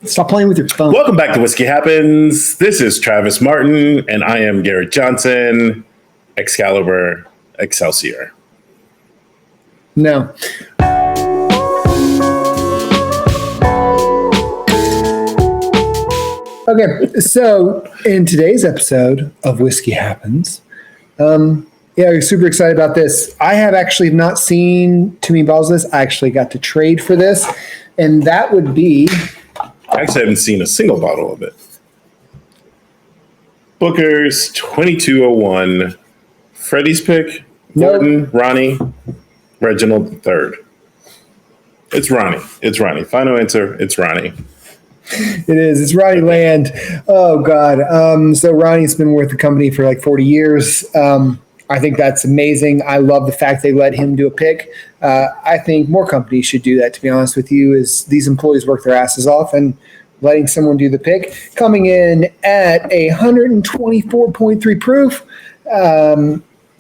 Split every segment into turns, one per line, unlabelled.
Stop playing with your phone.
Welcome back to Whiskey Happens. This is Travis Martin, and I am Garrett Johnson, Excalibur, Excelsior.
No. Okay, so in today's episode of Whiskey Happens, we're super excited about this. I have actually not seen too many bottles of this. I actually got to trade for this, and that would be...
I actually haven't seen a single bottle of it. Booker's 2201, Freddie's pick, Gordon, Ronnie, Reginald III. It's Ronnie. It's Ronnie. Final answer, it's Ronnie.
It is. It's Ronnie Land. Oh, God. So Ronnie's been with the company for like 40 years. I think that's amazing. I love the fact they let him do a pick. I think more companies should do that, to be honest with you, is these employees work their asses off and letting someone do the pick. Coming in at 124.3 proof,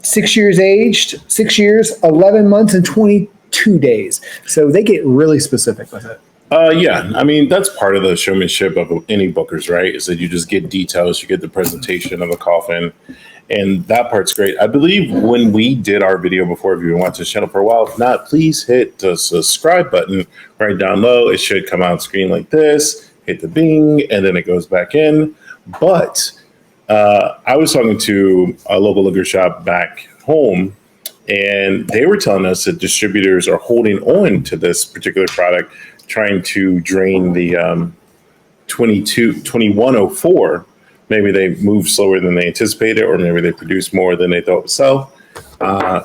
6 years aged, 6 years, 11 months, and 22 days. So they get really specific with it.
Yeah, I mean, that's part of the showmanship of any Bookers, right? Is that you just get details, you get the presentation of the coffin, and that part's great. I believe when we did our video before, if you've been watching the channel for a while, if not, please hit the subscribe button right down low. It should come out screen like this, hit the bing, and then it goes back in. But I was talking to a local liquor shop back home, and they were telling us that distributors are holding on to this particular product, trying to drain the 2104. Maybe they moved slower than they anticipated, or maybe they produced more than they thought would sell.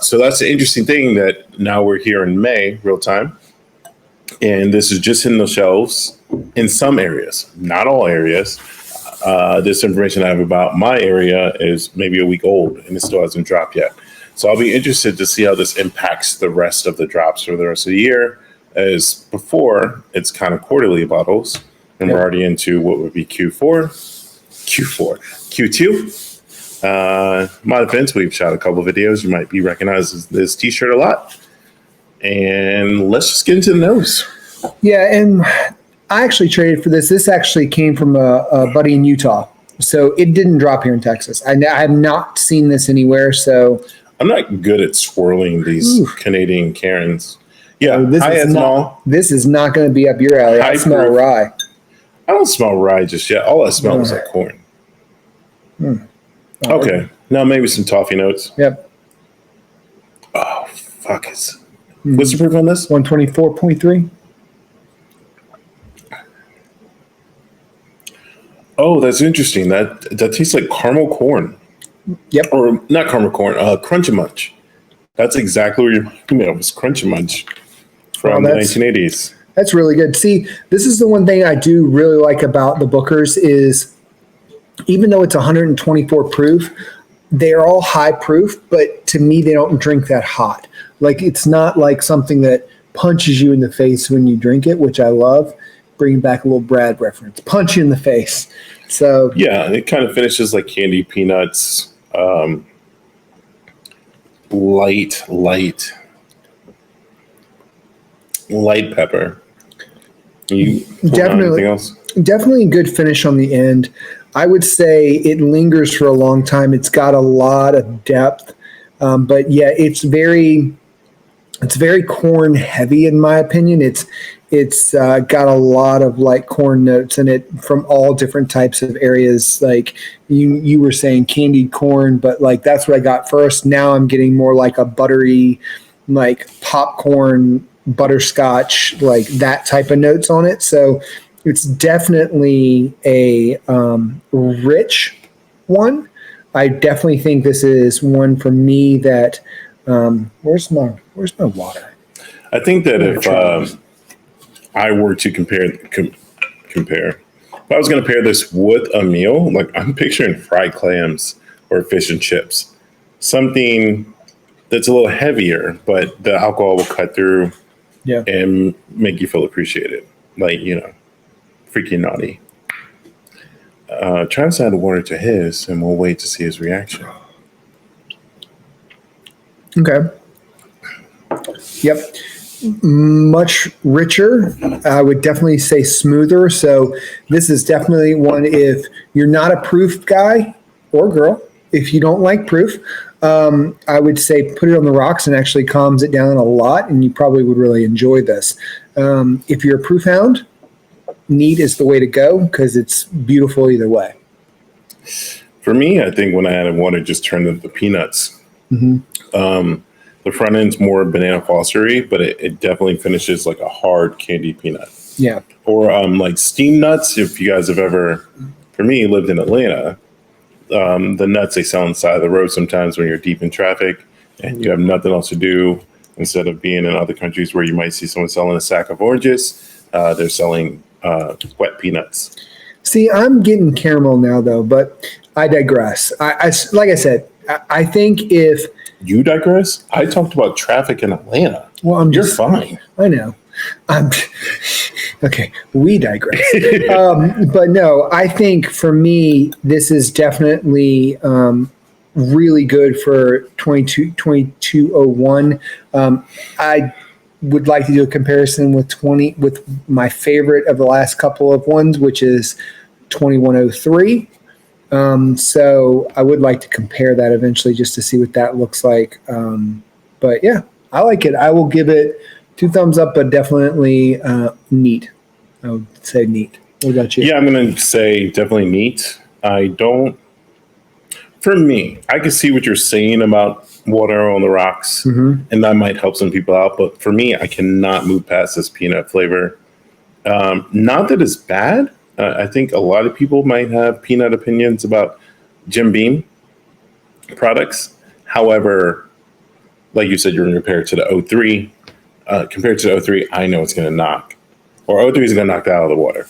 So that's the interesting thing, that now we're here in May, real time, and this is just in the shelves in some areas, not all areas. This information I have about my area is maybe a week old, and it still hasn't dropped yet. So I'll be interested to see how this impacts the rest of the drops for the rest of the year. As before, it's kind of quarterly bottles, and we're already into what would be Q2. My defense, we've shot a couple videos. You might be recognizing this t-shirt a lot. And let's just get into the nose.
Yeah, and I actually traded for this. This actually came from a buddy in Utah. So it didn't drop here in Texas. I have not seen this anywhere. So
I'm not good at swirling these Canadian Karens. Yeah,
this is not going to be up your alley. I smell rye.
I don't smell rye just yet. All I smell is like corn. Okay, now maybe some toffee notes.
Yep.
Oh, fuck it. What's the proof on this?
124.3.
Oh, that's interesting. That tastes like caramel corn.
Yep.
Or not caramel corn, Crunch and Munch. That's exactly what you're thinking of, was Crunch and Munch from the 1980s.
That's really good. See, this is the one thing I do really like about the Bookers is, even though it's 124 proof, they're all high proof, but to me, they don't drink that hot. Like, it's not like something that punches you in the face when you drink it, which I love. Bringing back a little Brad reference. Punch you in the face. So
yeah, it kind of finishes like candy peanuts. Light pepper.
Definitely a good finish on the end. I would say it lingers for a long time. It's got a lot of depth, but yeah, it's very corn heavy in my opinion. It's got a lot of like corn notes in it from all different types of areas. Like you were saying candied corn, but like that's what I got first. Now I'm getting more like a buttery, like popcorn, butterscotch, like that type of notes on it. So it's definitely a rich one. I definitely think this is one for me that where's my water?
I think that if I were to compare, if I was going to pair this with a meal, like I'm picturing fried clams or fish and chips, something that's a little heavier, but the alcohol will cut through and make you feel appreciated. Like, freaking naughty. Travis add water to his, and we'll wait to see his reaction.
Okay. Yep. much richer. I would definitely say smoother. So this is definitely one, if you're not a proof guy or girl, if you don't like proof, I would say put it on the rocks, and actually calms it down a lot, and you probably would really enjoy this. If you're a proof hound, neat is the way to go because it's beautiful either way.
For me, I think when I added water, just turned into peanuts. The front end's more banana fostery, but it definitely finishes like a hard candy peanut.
Yeah.
Or like steam nuts. If you guys have ever, for me, lived in Atlanta, the nuts they sell on the side of the road sometimes when you're deep in traffic and you have nothing else to do, instead of being in other countries where you might see someone selling a sack of oranges, they're selling wet peanuts.
See, I'm getting caramel now though, but I digress. I like I said, I think if
You digress. I talked about traffic in Atlanta.
well,
You're fine.
I know. Okay, we digress. But no, I think for me, this is definitely really good for 2201. I would like to do a comparison with my favorite of the last couple of ones, which is 2103. So I would like to compare that eventually just to see what that looks like. But yeah, I like it. I will give it 2 thumbs up, but definitely neat. I would say neat. What about you?
Yeah, I'm going to say definitely neat. For me, I can see what you're saying about water on the rocks, and that might help some people out. But for me, I cannot move past this peanut flavor. Not that it's bad. I think a lot of people might have peanut opinions about Jim Beam products. However, like you said, you're going to compare it to the 03. Compared to the 03, I know it's going to knock. Or 03 is going to knock that out of the water.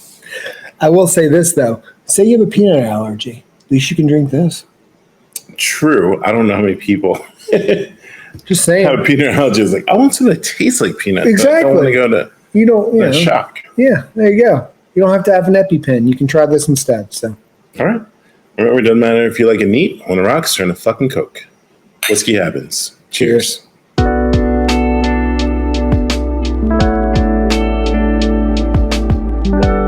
I will say this, though. Say you have a peanut allergy. At least you can drink this.
True. I don't know how many people
Just saying.
have peanut allergies. Like, I want something that tastes like peanut.
Exactly.
I don't want to go to
You don't, you know.
shock.
Yeah, there you go. You don't have to have an EpiPen. You can try this instead. So,
All right. Remember, it doesn't matter if you like it neat. On the rocks, turn to fucking Coke. Whiskey happens. Cheers.
cheers.